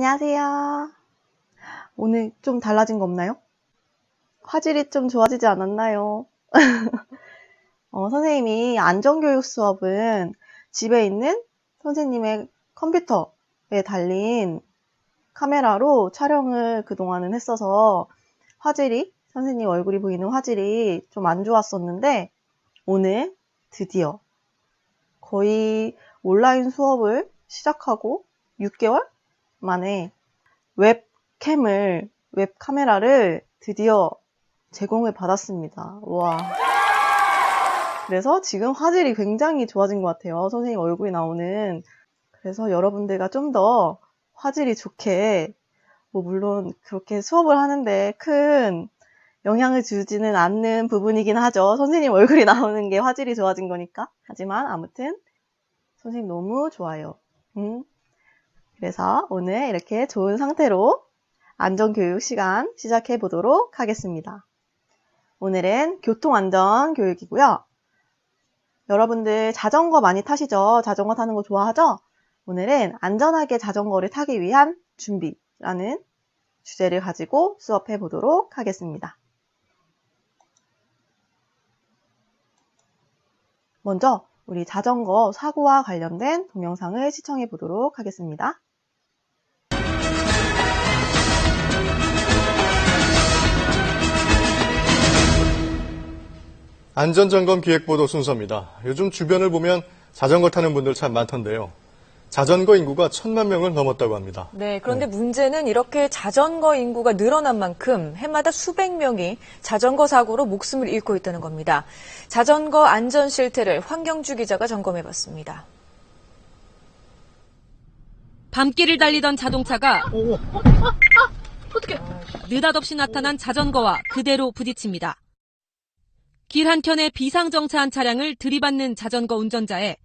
안녕하세요. 오늘 좀 달라진 거 없나요? 화질이 좀 좋아지지 않았나요? 선생님이 안전교육 수업은 집에 있는 선생님의 컴퓨터에 달린 카메라로 촬영을 그동안은 했어서 선생님 얼굴이 보이는 화질이 좀 안 좋았었는데, 오늘 드디어 거의 온라인 수업을 시작하고 6개월 만에 웹카메라를 드디어 제공을 받았습니다. 와. 그래서 지금 화질이 굉장히 좋아진 것 같아요. 선생님 얼굴이 나오는. 그래서 여러분들과 좀 더 화질이 좋게, 물론 그렇게 수업을 하는데 큰 영향을 주지는 않는 부분이긴 하죠. 선생님 얼굴이 나오는 게 화질이 좋아진 거니까. 하지만 아무튼 선생님 너무 좋아요. 그래서 오늘 이렇게 좋은 상태로 안전교육 시간 시작해 보도록 하겠습니다. 오늘은 교통안전교육이고요. 여러분들 자전거 많이 타시죠? 자전거 타는 거 좋아하죠? 오늘은 안전하게 자전거를 타기 위한 준비라는 주제를 가지고 수업해 보도록 하겠습니다. 먼저 우리 자전거 사고와 관련된 동영상을 시청해 보도록 하겠습니다. 안전점검 기획보도 순서입니다. 요즘 주변을 보면 자전거 타는 분들 참 많던데요. 자전거 인구가 1,000만 명을 넘었다고 합니다. 네, 그런데 문제는 이렇게 자전거 인구가 늘어난 만큼 해마다 수백 명이 자전거 사고로 목숨을 잃고 있다는 겁니다. 자전거 안전 실태를 황경주 기자가 점검해봤습니다. 밤길을 달리던 자동차가 느닷없이 나타난 자전거와 그대로 부딪힙니다. 길 한켠에 비상정차한 차량을 들이받는 자전거 운전자에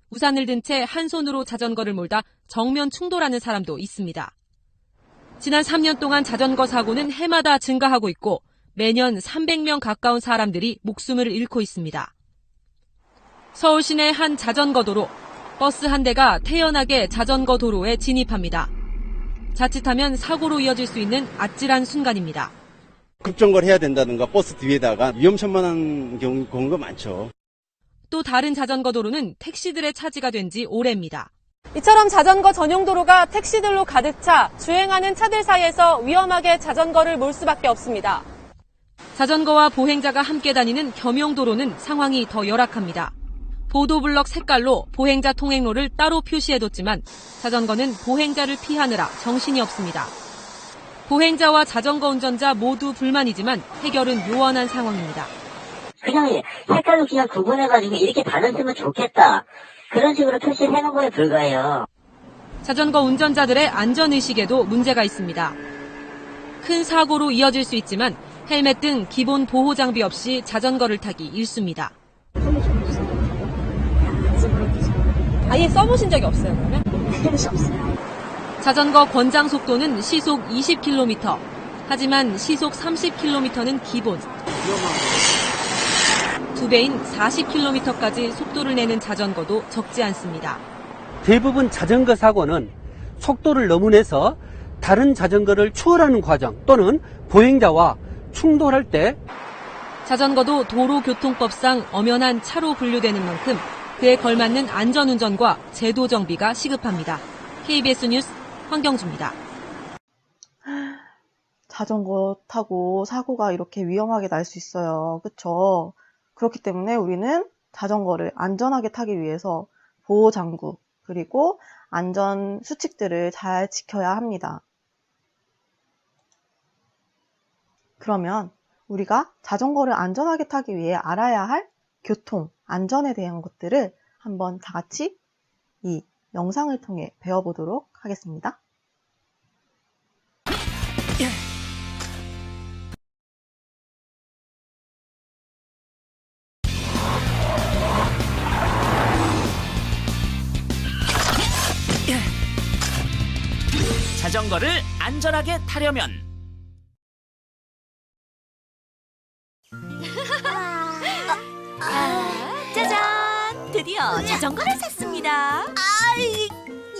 우산을 든 채 한 손으로 자전거를 몰다 정면 충돌하는 사람도 있습니다. 지난 3년 동안 자전거 사고는 해마다 증가하고 있고 매년 300명 가까운 사람들이 목숨을 잃고 있습니다. 서울 시내 한 자전거 도로, 버스 한 대가 태연하게 자전거 도로에 진입합니다. 자칫하면 사고로 이어질 수 있는 아찔한 순간입니다. 급정거를 해야 된다든가 버스 뒤에다가 위험천만한 경우가 많죠. 또 다른 자전거 도로는 택시들의 차지가 된 지 오래입니다. 이처럼 자전거 전용 도로가 택시들로 가득 차 주행하는 차들 사이에서 위험하게 자전거를 몰 수밖에 없습니다. 자전거와 보행자가 함께 다니는 겸용도로는 상황이 더 열악합니다. 보도블럭 색깔로 보행자 통행로를 따로 표시해뒀지만 자전거는 보행자를 피하느라 정신이 없습니다. 보행자와 자전거 운전자 모두 불만이지만 해결은 요원한 상황입니다. 그냥 색깔로 그냥 구분해가지고 이렇게 달았으면 좋겠다. 그런 식으로 표시를 해놓은 거에 불과해요. 자전거 운전자들의 안전의식에도 문제가 있습니다. 큰 사고로 이어질 수 있지만 헬멧 등 기본 보호 장비 없이 자전거를 타기 일쑤입니다. 아예 써보신 적이 없어요, 그러면? 없어요. 자전거 권장 속도는 시속 20km. 하지만 시속 30km는 기본. 2배인 40km까지 속도를 내는 자전거도 적지 않습니다. 대부분 자전거 사고는 속도를 너무 내서 다른 자전거를 추월하는 과정 또는 보행자와 충돌할 때 자전거도 도로교통법상 엄연한 차로 분류되는 만큼 그에 걸맞는 안전운전과 제도 정비가 시급합니다. KBS 뉴스 황경주입니다. 자전거 타고 사고가 이렇게 위험하게 날 수 있어요. 그쵸? 그렇기 때문에 우리는 자전거를 안전하게 타기 위해서 보호장구 그리고 안전 수칙들을 잘 지켜야 합니다. 그러면 우리가 자전거를 안전하게 타기 위해 알아야 할 교통 안전에 대한 것들을 한번 다 같이 이 영상을 통해 배워보도록 하겠습니다. 자전거를 안전하게 타려면 짜잔! 드디어 자전거를 샀습니다. 아,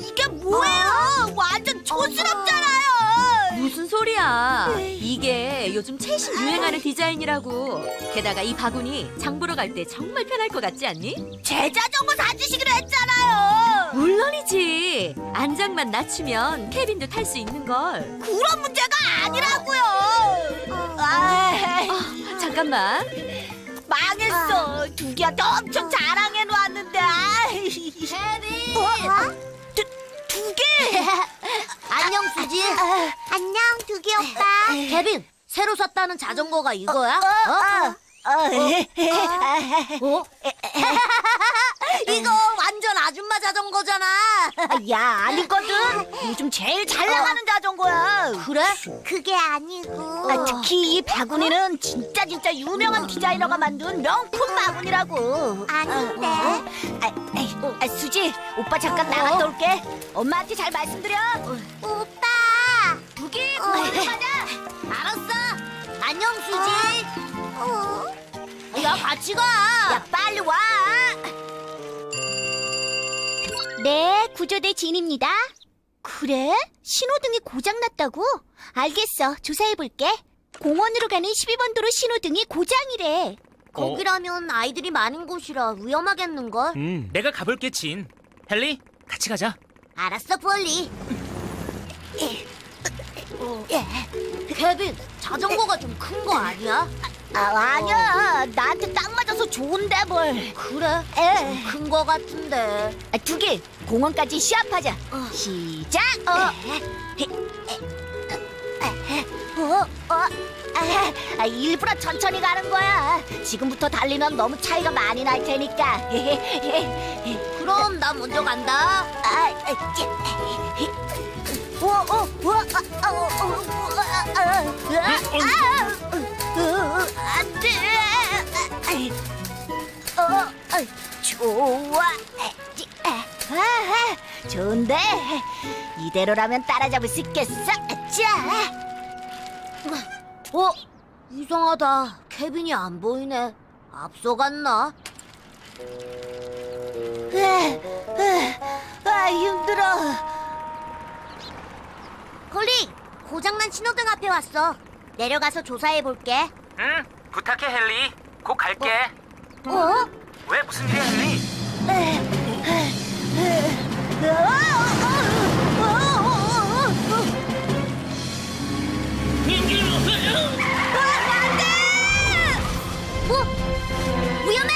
이게 그게 뭐예요? 완전 촌스럽잖아요. 무슨 소리야? 이게 요즘 최신 유행하는 디자인이라고. 게다가 이 바구니 장 보러 갈 때 정말 편할 것 같지 않니? 제 자전거 사주시기로 했잖아요. 물론이지. 안장만 낮추면 케빈도 탈 수 있는 걸. 그런 문제가 아니라고요. 잠깐만. 망했어. 두기한테 엄청 자랑해 놨는데. 케빈. 두기. 안녕 수지. 안녕 두기 오빠. 케빈, 새로 샀다는 자전거가 이거야? 이거 완전 아줌마 자전거잖아. 야, 아니거든. 요즘 제일 잘 나가는 자전거야. 그래? 그게 아니고. 특히 이 바구니는 진짜 유명한 디자이너가 만든 명품 바구니라고. 아닌데. 수지, 오빠 잠깐 나갔다 올게. 엄마한테 잘 말씀드려. 오빠. 두기, 가자. 알았어. 안녕, 수지. 야, 같이 가. 야, 빨리 와. 네, 구조대 진입니다. 그래? 신호등이 고장났다고? 알겠어. 조사해볼게. 공원으로 가는 12번 도로 신호등이 고장이래. 거기라면 아이들이 많은 곳이라 위험하겠는걸? 내가 가볼게, 진. 헨리, 같이 가자. 알았어, 폴리. 케빈, 자전거가 좀 큰 거 아니야? 아니야. 나한테 딱 맞아서 좋은데 뭘. 그래? 좀 큰 거 같은데. 두기, 공원까지 시합하자. 시작! 일부러 천천히 가는 거야. 지금부터 달리면 너무 차이가 많이 날 테니까. 그럼 나 먼저 간다. 안 돼. 좋아. 좋은데 이대로라면 따라잡을 수 있겠어. 자. 이상하다. 케빈이 안 보이네. 앞서갔나? 힘들어. 콜리, 고장난 신호등 앞에 왔어. 내려가서 조사해볼게. 응, 부탁해, 헨리. 곧 갈게. 왜, 무슨 일이야, 헨리? 안 돼! 위험해!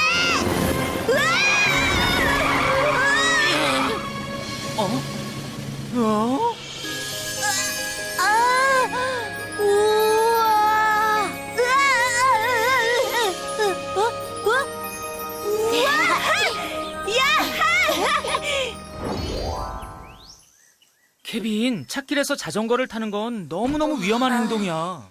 케빈, 찻길에서 자전거를 타는 건 너무너무 위험한 행동이야.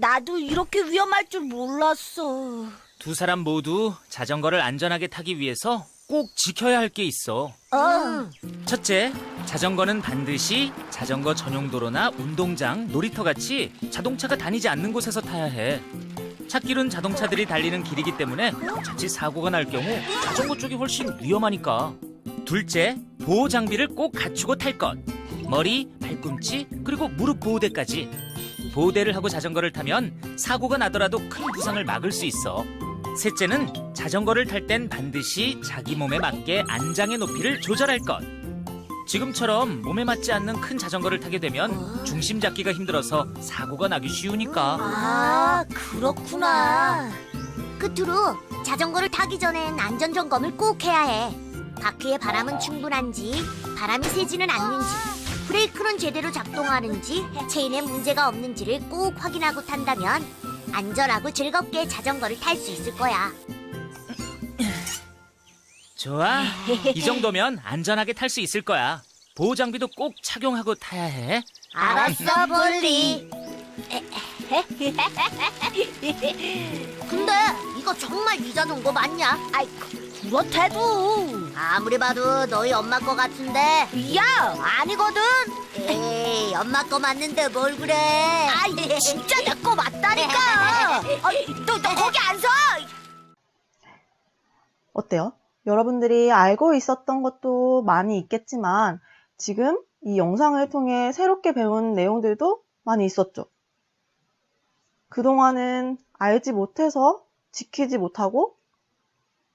나도 이렇게 위험할 줄 몰랐어. 두 사람 모두 자전거를 안전하게 타기 위해서 꼭 지켜야 할 게 있어. 첫째, 자전거는 반드시 자전거 전용 도로나 운동장, 놀이터 같이 자동차가 다니지 않는 곳에서 타야 해. 찻길은 자동차들이 달리는 길이기 때문에 자칫 사고가 날 경우 자전거 쪽이 훨씬 위험하니까. 둘째, 보호 장비를 꼭 갖추고 탈 것. 머리, 발꿈치, 그리고 무릎 보호대까지. 보호대를 하고 자전거를 타면 사고가 나더라도 큰 부상을 막을 수 있어. 셋째는 자전거를 탈 땐 반드시 자기 몸에 맞게 안장의 높이를 조절할 것. 지금처럼 몸에 맞지 않는 큰 자전거를 타게 되면 중심 잡기가 힘들어서 사고가 나기 쉬우니까. 그렇구나. 끝으로 자전거를 타기 전엔 안전 점검을 꼭 해야 해. 바퀴에 바람은 충분한지, 바람이 새지는 않는지, 브레이크는 제대로 작동하는지, 체인에 문제가 없는지를 꼭 확인하고 탄다면 안전하고 즐겁게 자전거를 탈 수 있을 거야. 좋아. 이 정도면 안전하게 탈 수 있을 거야. 보호 장비도 꼭 착용하고 타야 해. 알았어, 폴리. 근데 이거 정말 네 자전거 맞냐? 그렇대도. 아무리 봐도 너희 엄마 거 같은데. 야, 아니거든. 에이, 엄마 거 맞는데 뭘 그래? 진짜 내 거 맞다니까. 너 거기 안 서. 어때요? 여러분들이 알고 있었던 것도 많이 있겠지만 지금 이 영상을 통해 새롭게 배운 내용들도 많이 있었죠. 그동안은 알지 못해서 지키지 못하고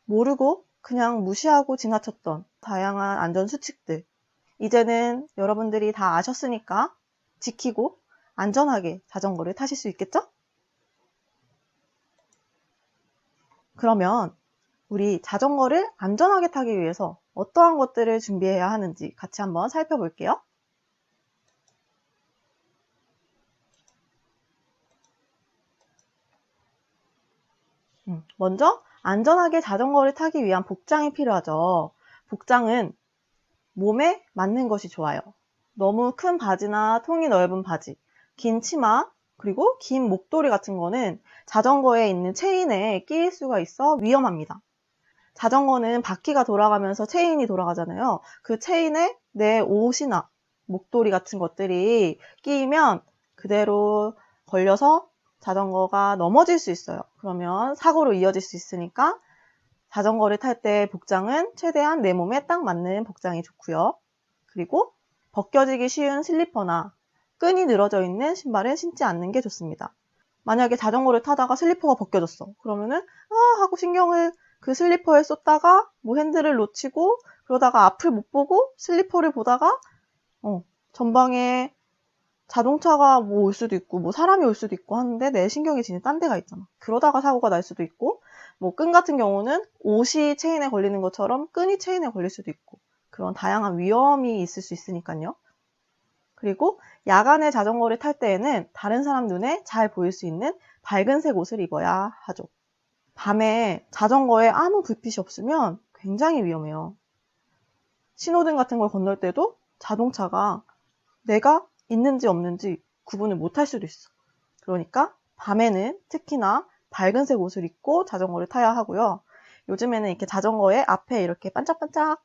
모르고 그냥 무시하고 지나쳤던 다양한 안전수칙들. 이제는 여러분들이 다 아셨으니까 지키고 안전하게 자전거를 타실 수 있겠죠? 그러면 우리 자전거를 안전하게 타기 위해서 어떠한 것들을 준비해야 하는지 같이 한번 살펴볼게요. 먼저 안전하게 자전거를 타기 위한 복장이 필요하죠. 복장은 몸에 맞는 것이 좋아요. 너무 큰 바지나 통이 넓은 바지, 긴 치마, 그리고 긴 목도리 같은 거는 자전거에 있는 체인에 끼일 수가 있어 위험합니다. 자전거는 바퀴가 돌아가면서 체인이 돌아가잖아요. 그 체인에 내 옷이나 목도리 같은 것들이 끼이면 그대로 걸려서 자전거가 넘어질 수 있어요. 그러면 사고로 이어질 수 있으니까 자전거를 탈 때 복장은 최대한 내 몸에 딱 맞는 복장이 좋고요. 그리고 벗겨지기 쉬운 슬리퍼나 끈이 늘어져 있는 신발은 신지 않는 게 좋습니다. 만약에 자전거를 타다가 슬리퍼가 벗겨졌어. 그러면은 하고 신경을 그 슬리퍼에 쏟다가 뭐 핸들을 놓치고 그러다가 앞을 못 보고 슬리퍼를 보다가 전방에 자동차가 뭐 올 수도 있고 뭐 사람이 올 수도 있고 하는데 내 신경이 지금 딴 데가 있잖아. 그러다가 사고가 날 수도 있고 뭐 끈 같은 경우는 옷이 체인에 걸리는 것처럼 끈이 체인에 걸릴 수도 있고 그런 다양한 위험이 있을 수 있으니까요. 그리고 야간에 자전거를 탈 때에는 다른 사람 눈에 잘 보일 수 있는 밝은색 옷을 입어야 하죠. 밤에 자전거에 아무 불빛이 없으면 굉장히 위험해요. 신호등 같은 걸 건널 때도 자동차가 내가 있는지 없는지 구분을 못할 수도 있어. 그러니까 밤에는 특히나 밝은색 옷을 입고 자전거를 타야 하고요. 요즘에는 이렇게 자전거에 앞에 이렇게 반짝반짝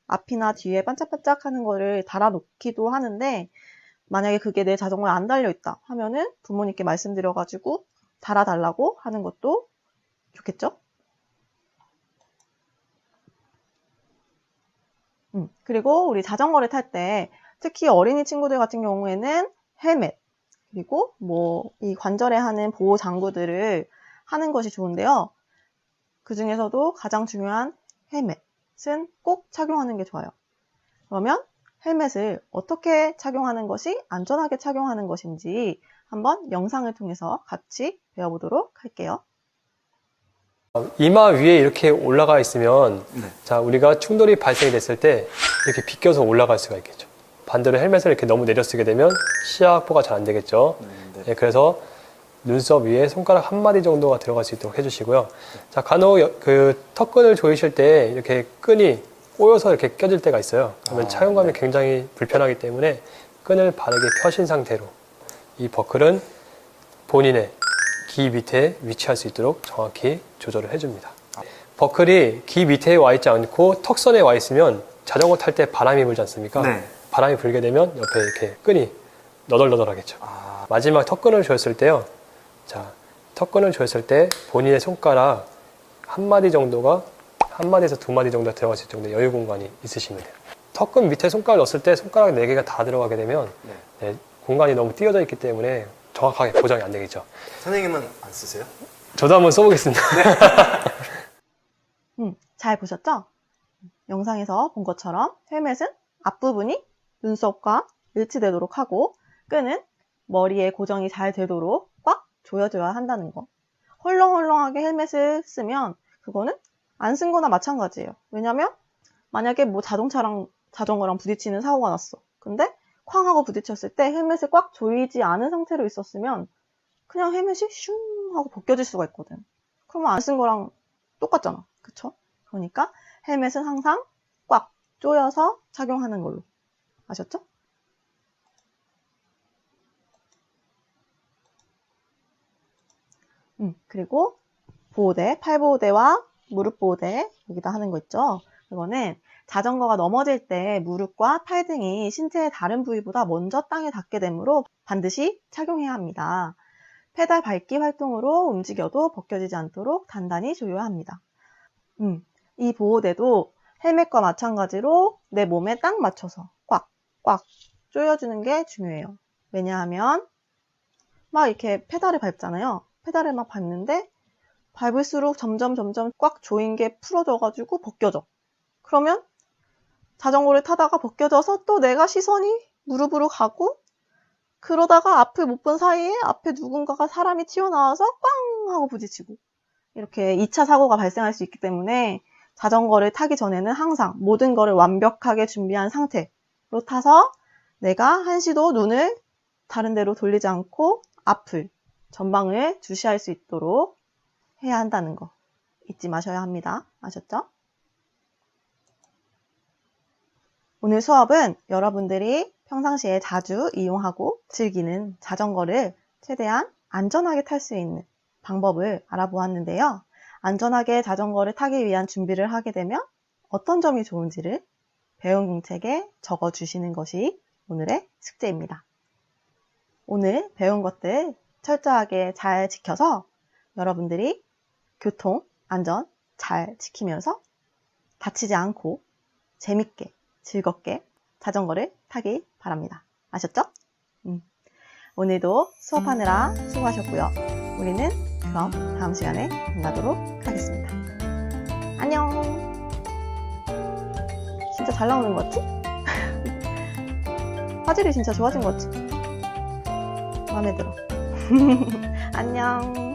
앞이나 뒤에 반짝반짝 하는 거를 달아놓기도 하는데 만약에 그게 내 자전거에 안 달려있다 하면은 부모님께 말씀드려가지고 달아달라고 하는 것도 좋겠죠? 그리고 우리 자전거를 탈 때 특히 어린이 친구들 같은 경우에는 헬멧 그리고 뭐 이 관절에 하는 보호 장구들을 하는 것이 좋은데요. 그 중에서도 가장 중요한 헬멧은 꼭 착용하는 게 좋아요. 그러면 헬멧을 어떻게 착용하는 것이 안전하게 착용하는 것인지 한번 영상을 통해서 같이 배워보도록 할게요. 이마 위에 이렇게 올라가 있으면 자 우리가 충돌이 발생이 됐을 때 이렇게 비껴서 올라갈 수가 있겠죠. 반대로 헬멧을 이렇게 너무 내려 쓰게 되면 시야 확보가 잘 안 되겠죠. 네, 그래서 눈썹 위에 손가락 한 마디 정도가 들어갈 수 있도록 해주시고요. 자 간혹 그 턱끈을 조이실 때 이렇게 끈이 꼬여서 이렇게 껴질 때가 있어요. 그러면 착용감이 굉장히 불편하기 때문에 끈을 바르게 펴신 상태로 이 버클은 본인의 귀 밑에 위치할 수 있도록 정확히 조절을 해줍니다. 버클이 귀 밑에 와 있지 않고 턱선에 와 있으면 자전거 탈 때 바람이 불지 않습니까? 네. 바람이 불게 되면 옆에 이렇게 끈이 너덜너덜하겠죠. 마지막 턱끈을 조였을 때요. 자, 턱끈을 조였을 때 본인의 손가락 한 마디 정도가 한 마디에서 두 마디 정도 들어갈 수 있는 정도 여유 공간이 있으시면 돼요. 턱끈 밑에 손가락을 넣었을 때 손가락 4개가 다 들어가게 되면 네, 공간이 너무 띄어져 있기 때문에 정확하게 보정이 안 되겠죠. 선생님은 안 쓰세요? 저도 한번 써보겠습니다. 잘 보셨죠? 영상에서 본 것처럼 헬멧은 앞부분이 눈썹과 일치되도록 하고 끈은 머리에 고정이 잘 되도록 꽉 조여줘야 한다는 거. 헐렁헐렁하게 헬멧을 쓰면 그거는 안 쓴 거나 마찬가지예요. 왜냐면 만약에 뭐 자전거랑 부딪히는 사고가 났어. 근데 쾅 하고 부딪혔을 때 헬멧을 꽉 조이지 않은 상태로 있었으면 그냥 헬멧이 슝 하고 벗겨질 수가 있거든. 그러면 안 쓴 거랑 똑같잖아. 그쵸? 그러니까 헬멧은 항상 꽉 조여서 착용하는 걸로. 아셨죠? 그리고 보호대, 팔보호대와 무릎 보호대 여기다 하는 거 있죠? 이거는 자전거가 넘어질 때 무릎과 팔 등이 신체의 다른 부위보다 먼저 땅에 닿게 되므로 반드시 착용해야 합니다. 페달 밟기 활동으로 움직여도 벗겨지지 않도록 단단히 조여야 합니다. 이 보호대도 헬멧과 마찬가지로 내 몸에 딱 맞춰서 꽉 꽉 조여주는 게 중요해요. 왜냐하면 막 이렇게 페달을 밟잖아요. 페달을 막 밟는데 밟을수록 점점 꽉 조인 게 풀어져가지고 벗겨져. 그러면 자전거를 타다가 벗겨져서 또 내가 시선이 무릎으로 가고 그러다가 앞을 못 본 사이에 앞에 누군가가 사람이 튀어나와서 꽝 하고 부딪히고 이렇게 2차 사고가 발생할 수 있기 때문에 자전거를 타기 전에는 항상 모든 거를 완벽하게 준비한 상태로 타서 내가 한시도 눈을 다른 데로 돌리지 않고 앞을, 전방을 주시할 수 있도록 해야 한다는 거 잊지 마셔야 합니다. 아셨죠? 오늘 수업은 여러분들이 평상시에 자주 이용하고 즐기는 자전거를 최대한 안전하게 탈 수 있는 방법을 알아보았는데요. 안전하게 자전거를 타기 위한 준비를 하게 되면 어떤 점이 좋은지를 배운 공책에 적어주시는 것이 오늘의 숙제입니다. 오늘 배운 것들 철저하게 잘 지켜서 여러분들이 교통, 안전 잘 지키면서 다치지 않고 재밌게, 즐겁게 자전거를 타기 바랍니다. 아셨죠? 오늘도 수업하느라 수고하셨고요. 우리는 그럼 다음 시간에 만나도록 하겠습니다. 안녕! 진짜 잘 나오는 것 같지? 화질이 진짜 좋아진 것 같지? 마음에 들어. 안녕!